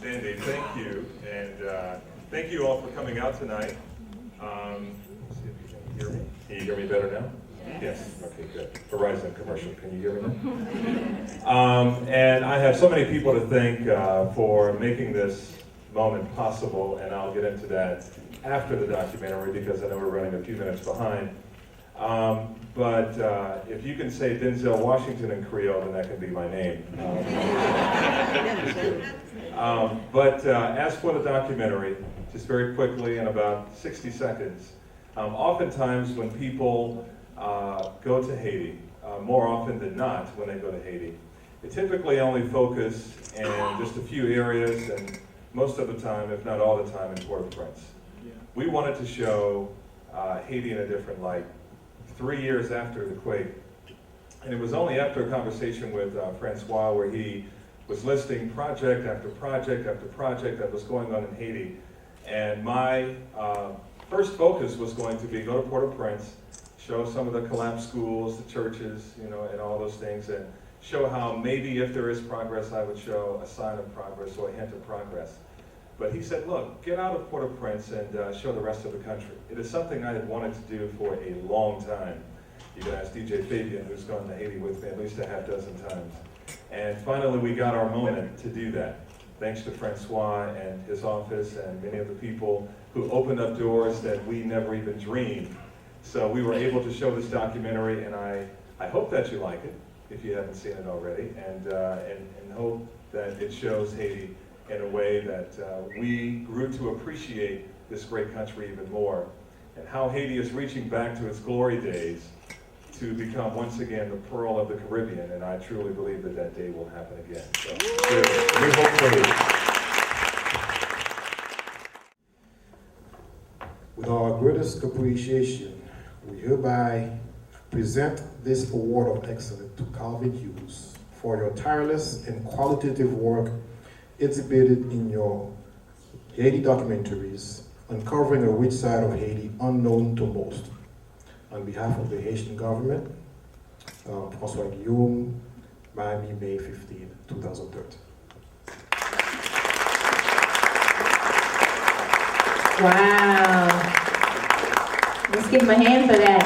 Sandy, thank you, and thank you all for coming out tonight. Let's see if you can hear me. Can you hear me better now? Yes. Okay, good. Verizon commercial. Can you hear me now? And I have so many people to thank for making this moment possible, and I'll get into that after the documentary because I know we're running a few minutes behind. But if you can say Denzel Washington in Creole, then that can be my name. But as for the documentary, just very quickly in about 60 seconds, oftentimes when people go to Haiti, more often than not when they go to Haiti, they typically only focus in just a few areas, and most of the time, if not all the time, in Port-au-Prince. We wanted to show Haiti in a different light 3 years after the quake. And it was only after a conversation with Francois where he was listing project after project after project that was going on in Haiti. And my first focus was going to be go to Port-au-Prince, show some of the collapsed schools, the churches, you know, and all those things, and show how maybe if there is progress, I would show a sign of progress or a hint of progress. But he said, look, get out of Port-au-Prince and show the rest of the country. It is something I had wanted to do for a long time. You can ask DJ Fabian, who's gone to Haiti with me at least a half dozen times. And finally, we got our moment to do that. Thanks to Francois and his office and many of the people who opened up doors that we never even dreamed. So we were able to show this documentary, and I hope that you like it, if you haven't seen it already, and hope that it shows Haiti in a way that we grew to appreciate this great country even more, and how Haiti is reaching back to its glory days to become once again the pearl of the Caribbean, and I truly believe that that day will happen again. So, we hope for Haiti. With our greatest appreciation, we hereby present this Award of Excellence to Calvin Hughes for your tireless and qualitative work exhibited in your Haiti documentaries, uncovering a rich side of Haiti unknown to most. On behalf of the Haitian government, François Guillaume, Miami, May 15, 2013. Wow. Let's give him a hand for that.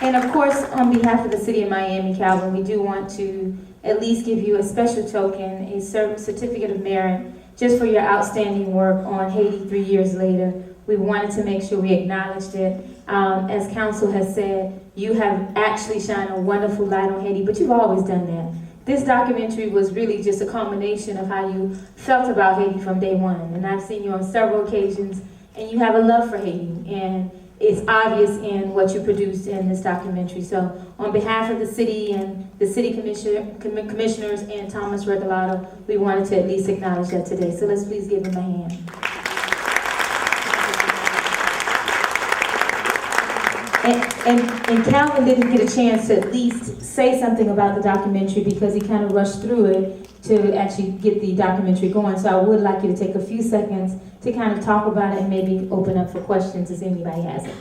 And of course, on behalf of the city of Miami, Calvin, we do want to at least give you a special token, a certificate of merit, just for your outstanding work on Haiti 3 years later. We wanted to make sure we acknowledged it. As council has said, you have actually shined a wonderful light on Haiti, but you've always done that. This documentary was really just a culmination of how you felt about Haiti from day one. And I've seen you on several occasions, and you have a love for Haiti. And it's obvious in what you produced in this documentary. So on behalf of the city and the city commissioners and Thomas Regalado, we wanted to at least acknowledge that today. So let's please give him a hand. And Calvin didn't get a chance to at least say something about the documentary because he kind of rushed through it to actually get the documentary going. So I would like you to take a few seconds to kind of talk about it and maybe open up for questions as anybody has it.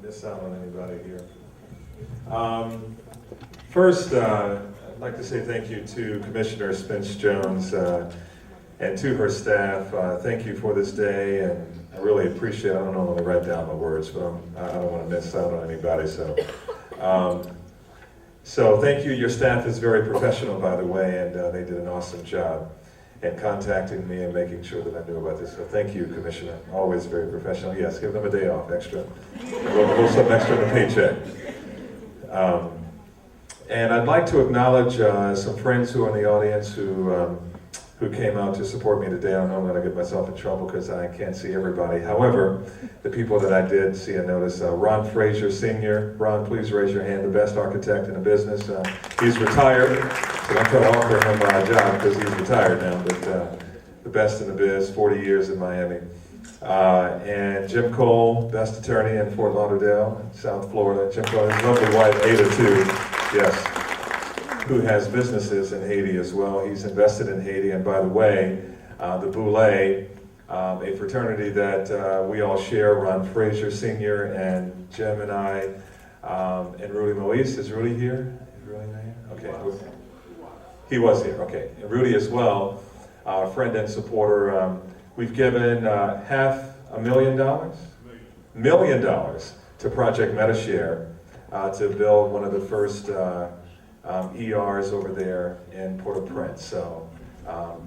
Miss out on anybody here. First, I'd like to say thank you to Commissioner Spence Jones and to her staff. Thank you for this day, and I really appreciate it. I don't know when to write down my words, but I don't want to miss out on anybody. So thank you. Your staff is very professional, by the way, and they did an awesome job in contacting me and making sure that I knew about this. So thank you, Commissioner. Always very professional. Yes, give them a day off extra. We'll some extra in the paycheck. And I'd like to acknowledge some friends who are in the audience who who came out to support me today. I don't know I'm going to get myself in trouble because I can't see everybody. However, the people that I did see and notice, Ron Frazier Sr. Ron, please raise your hand, the best architect in the business. He's retired, so don't try to offer him a job because he's retired now, but the best in the biz, 40 years in Miami. And Jim Cole, best attorney in Fort Lauderdale, South Florida. Jim Cole, his lovely wife, Ada, too, yes, who has businesses in Haiti as well. He's invested in Haiti, and by the way, the Boulay, a fraternity that we all share, Ron Frazier Sr. and Jim and I, and Rudy Moise. Is Rudy here? Is Rudy not here? Okay. He was here, okay. And Rudy as well, friend and supporter. We've given $500,000 million to Project MetaShare to build one of the first ERs over there in Port-au-Prince. So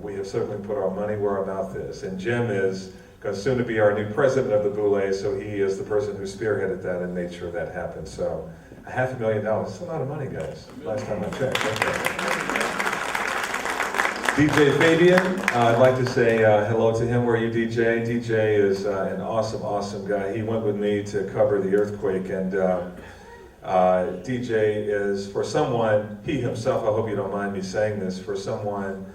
we have certainly put our money where our mouth is. And Jim is soon to be our new president of the Boulay, so he is the person who spearheaded that and made sure that happened. So $500,000, that's a lot of money, guys. Last time I checked. Okay. DJ Fabian, I'd like to say hello to him. Where are you, DJ? DJ is an awesome, awesome guy. He went with me to cover the earthquake, and DJ is, for someone, he himself, I hope you don't mind me saying this, for someone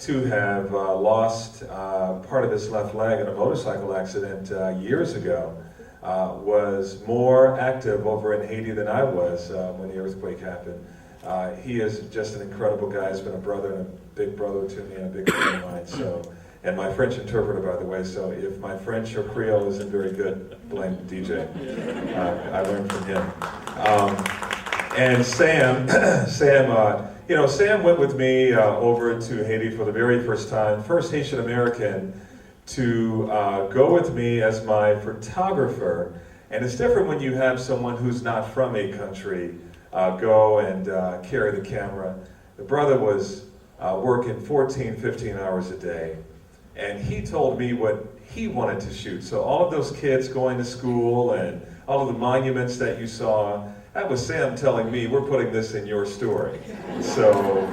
to have lost part of his left leg in a motorcycle accident years ago, was more active over in Haiti than I was when the earthquake happened. He is just an incredible guy. He's been a brother and a big brother to me and a big friend of mine. So, and my French interpreter, by the way. So if my French or Creole isn't very good, blame DJ. I learned from him. And Sam, Sam went with me over to Haiti for the very first time. First Haitian American to go with me as my photographer. And it's different when you have someone who's not from a country go and carry the camera. The brother was working 14, 15 hours a day, and he told me what he wanted to shoot. So all of those kids going to school and all of the monuments that you saw, that was Sam telling me, we're putting this in your story. So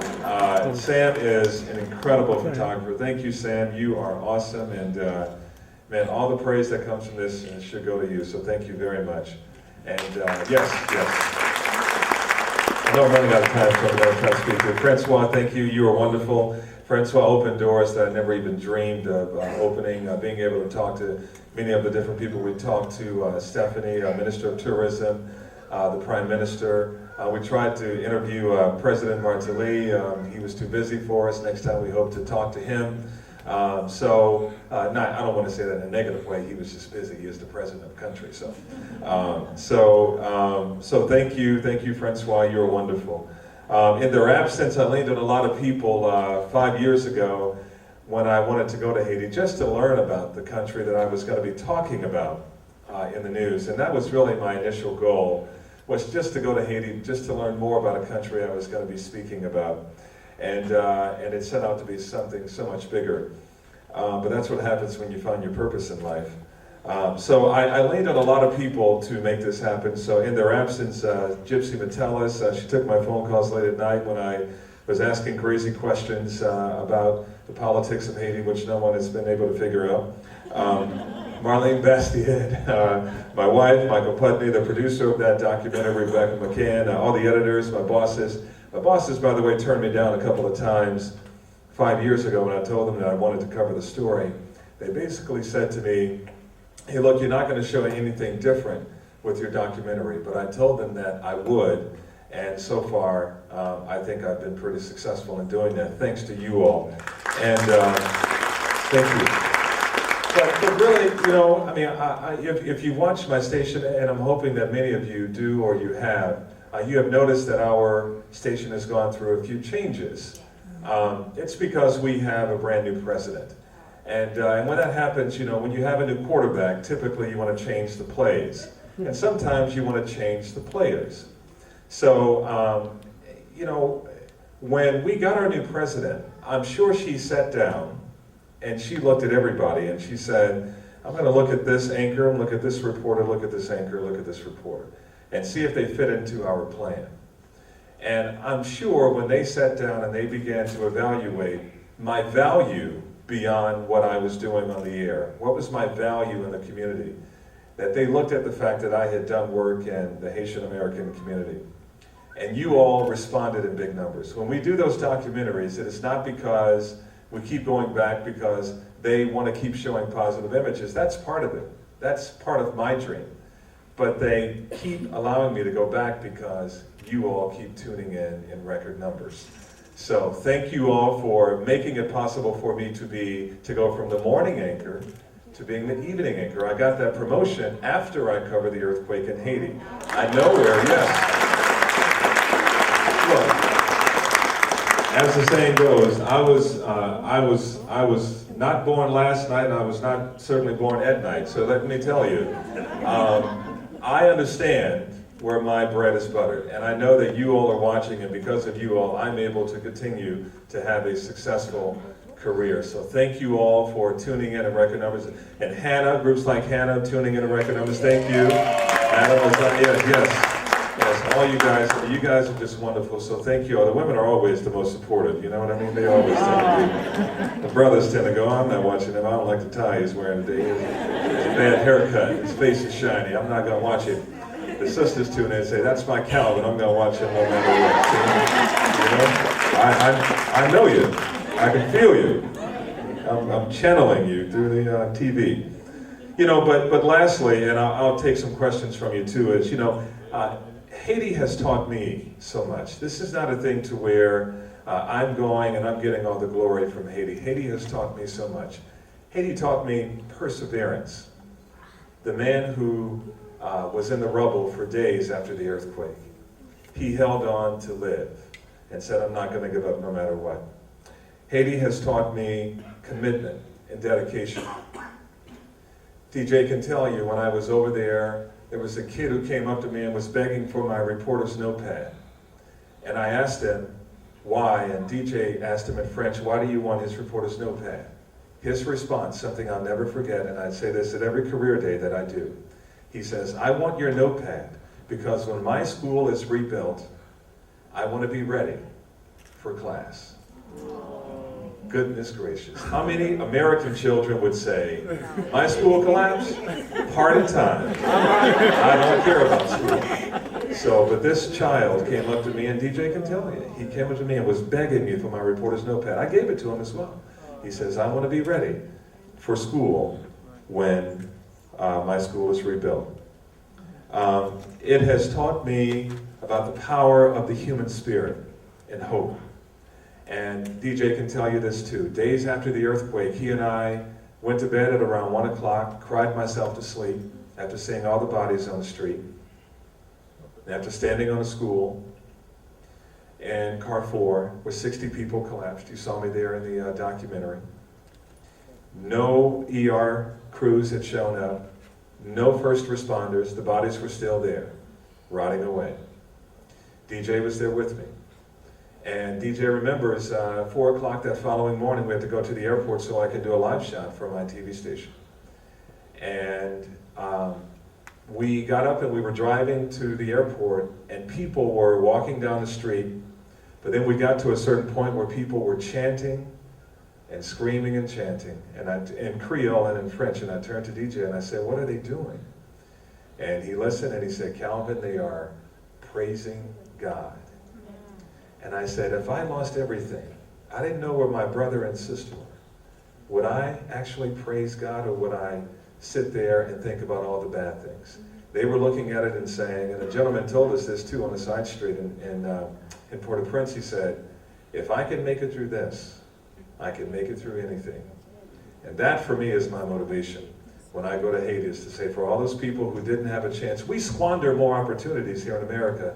Sam is an incredible photographer. Thank you, Sam. You are awesome, and man, all the praise that comes from this should go to you. So thank you very much. And yes. I know I'm running out of time, so I'm going to try to speak to you. Francois, thank you. You are wonderful. Francois opened doors that I never even dreamed of opening, being able to talk to many of the different people we talked to, Stephanie, Minister of Tourism, the Prime Minister. We tried to interview President Martelly. He was too busy for us. Next time we hope to talk to him. I don't want to say that in a negative way. He was just busy. He is the president of the country. So thank you, Francois. You're wonderful. In their absence, I leaned on a lot of people 5 years ago when I wanted to go to Haiti just to learn about the country that I was going to be talking about in the news. And that was really my initial goal, was just to go to Haiti, just to learn more about a country I was going to be speaking about. And it set out to be something so much bigger. But that's what happens when you find your purpose in life. So I leaned on a lot of people to make this happen. So in their absence, Gypsy Metellus, she took my phone calls late at night when I was asking crazy questions about the politics of Haiti, which no one has been able to figure out. Marlene Bastiat, my wife, Michael Putney, the producer of that documentary, Rebecca McCann, all the editors, my bosses. My bosses, by the way, turned me down a couple of times 5 years ago when I told them that I wanted to cover the story. They basically said to me, hey, look, you're not going to show anything different with your documentary, but I told them that I would, and so far, I think I've been pretty successful in doing that, thanks to you all. And thank you. But really, if you watch my station, and I'm hoping that many of you do or you have noticed that our station has gone through a few changes. It's because we have a brand new president. And when that happens, when you have a new quarterback, typically you want to change the plays. And sometimes you want to change the players. So, when we got our new president, I'm sure she sat down and she looked at everybody and she said, I'm going to look at this anchor, look at this reporter, look at this anchor, look at this reporter, and see if they fit into our plan. And I'm sure when they sat down and they began to evaluate my value beyond what I was doing on the air? What was my value in the community? That they looked at the fact that I had done work in the Haitian American community. And you all responded in big numbers. When we do those documentaries, it is not because we keep going back because they want to keep showing positive images. That's part of it. That's part of my dream. But they keep allowing me to go back because you all keep tuning in record numbers. So thank you all for making it possible for me to go from the morning anchor to being the evening anchor. I got that promotion after I covered the earthquake in Haiti. I know where, yes. Look, as the saying goes, I was not born last night, and I was not certainly born at night. So let me tell you, I understand where my bread is buttered, and I know that you all are watching, and because of you all, I'm able to continue to have a successful career. So thank you all for tuning in record numbers, and Hannah, groups like Hannah tuning in record numbers. Thank you. Adam was yes. All you guys are just wonderful, so thank you all. The women are always the most supportive, you know what I mean? They always tend to be. The brothers tend to go, I'm not watching him, I don't like the tie he's wearing today. It's a bad haircut, his face is shiny, I'm not gonna watch him. The sisters tune in and say, that's my Calvin, I'm gonna watch him no matter what. You know? I know you, I can feel you. I'm channeling you through the TV. You know, but lastly, and I'll take some questions from you too, is, you know, Haiti has taught me so much. This is not a thing to where I'm going and I'm getting all the glory from Haiti. Haiti has taught me so much. Haiti taught me perseverance. The man who was in the rubble for days after the earthquake, he held on to live and said, I'm not going to give up no matter what. Haiti has taught me commitment and dedication. DJ can tell you, when I was over there, there was a kid who came up to me and was begging for my reporter's notepad. And I asked him why, and DJ asked him in French, why do you want his reporter's notepad? His response, something I'll never forget, and I say this at every career day that I do. He says, I want your notepad because when my school is rebuilt, I want to be ready for class. Goodness gracious. How many American children would say, my school collapsed? Party time. I don't care about school. So, but this child came up to me, and DJ can tell you, he came up to me and was begging me for my reporter's notepad. I gave it to him as well. He says, I want to be ready for school when my school is rebuilt. It has taught me about the power of the human spirit and hope. And DJ can tell you this too. Days after the earthquake, he and I went to bed at around 1 o'clock, cried myself to sleep after seeing all the bodies on the street, and after standing on a school in Carrefour where 60 people collapsed. You saw me there in the documentary. No ER crews had shown up, no first responders, the bodies were still there, rotting away. DJ was there with me. And DJ remembers 4 o'clock that following morning, we had to go to the airport so I could do a live shot for my TV station. And we got up and we were driving to the airport, and people were walking down the street, but then we got to a certain point where people were chanting and screaming and chanting, and in Creole and in French, and I turned to DJ and I said, what are they doing? And he listened and he said, Calvin, they are praising God. And I said, if I lost everything, I didn't know where my brother and sister were, would I actually praise God, or would I sit there and think about all the bad things? They were looking at it and saying, and a gentleman told us this too on the side street in Port-au-Prince, he said, if I can make it through this, I can make it through anything. And that for me is my motivation when I go to Haiti, is to say, for all those people who didn't have a chance, we squander more opportunities here in America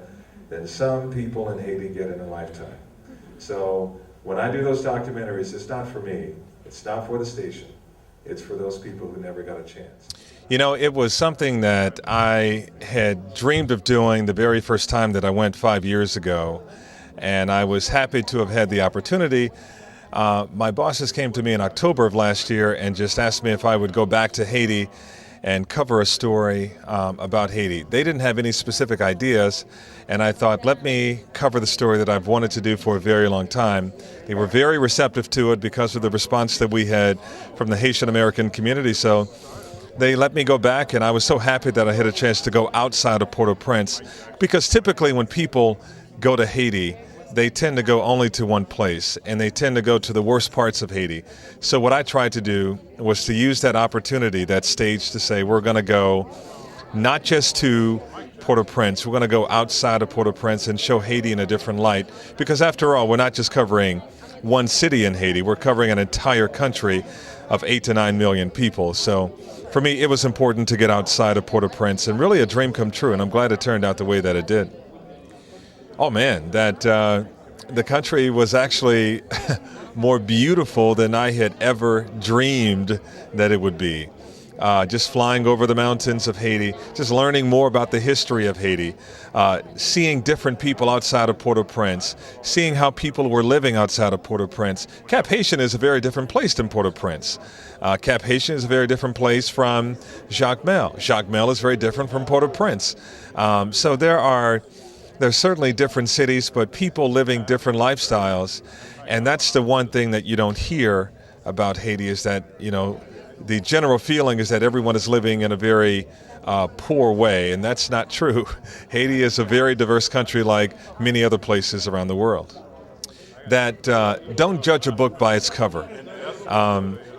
than some people in Haiti get in a lifetime. So when I do those documentaries, it's not for me, it's not for the station, it's for those people who never got a chance. You know, it was something that I had dreamed of doing the very first time that I went 5 years ago, and I was happy to have had the opportunity. My bosses came to me in October of last year and just asked me if I would go back to Haiti and cover a story about Haiti. They didn't have any specific ideas, and I thought, let me cover the story that I've wanted to do for a very long time. They were very receptive to it because of the response that we had from the Haitian American community. So they let me go back, and I was so happy that I had a chance to go outside of Port-au-Prince, because typically when people go to Haiti, they tend to go only to one place, and they tend to go to the worst parts of Haiti. So what I tried to do was to use that opportunity, that stage, to say we're going to go not just to Port-au-Prince, we're going to go outside of Port-au-Prince and show Haiti in a different light, because after all, we're not just covering one city in Haiti, we're covering an entire country of 8 to 9 million people. So for me, it was important to get outside of Port-au-Prince, and really a dream come true, and I'm glad it turned out the way that it did. Oh man, the country was actually more beautiful than I had ever dreamed that it would be. Just flying over the mountains of Haiti, just learning more about the history of Haiti, seeing different people outside of Port-au-Prince, seeing how people were living outside of Port-au-Prince. Cap Haitien is a very different place than Port-au-Prince. Cap Haitien is a very different place from Jacmel. Jacmel is very different from Port-au-Prince. So there's certainly different cities, but people living different lifestyles. And that's the one thing that you don't hear about Haiti, is that, the general feeling is that everyone is living in a very poor way, and that's not true. Haiti is a very diverse country like many other places around the world. That don't judge a book by its cover.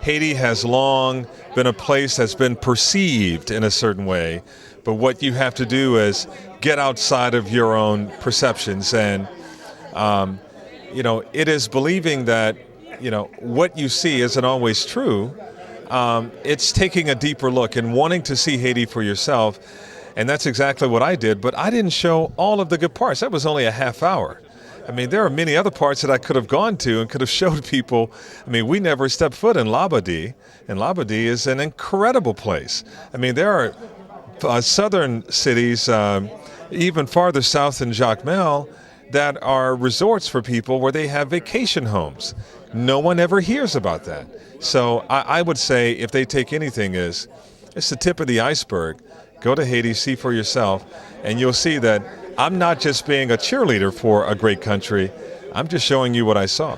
Haiti has long been a place that's been perceived in a certain way, but what you have to do is get outside of your own perceptions, and it is believing that what you see isn't always true. It's taking a deeper look and wanting to see Haiti for yourself, and that's exactly what I did. But I didn't show all of the good parts. That was only a half hour. I mean, there are many other parts that I could have gone to and could have showed people. I mean, we never stepped foot in Labadie, and Labadie is an incredible place. I mean, there are southern cities, even farther south than Jacmel, that are resorts for people where they have vacation homes. No one ever hears about that. So I would say, if they take anything, it's the tip of the iceberg. Go to Haiti, see for yourself, and you'll see that I'm not just being a cheerleader for a great country. I'm just showing you what I saw.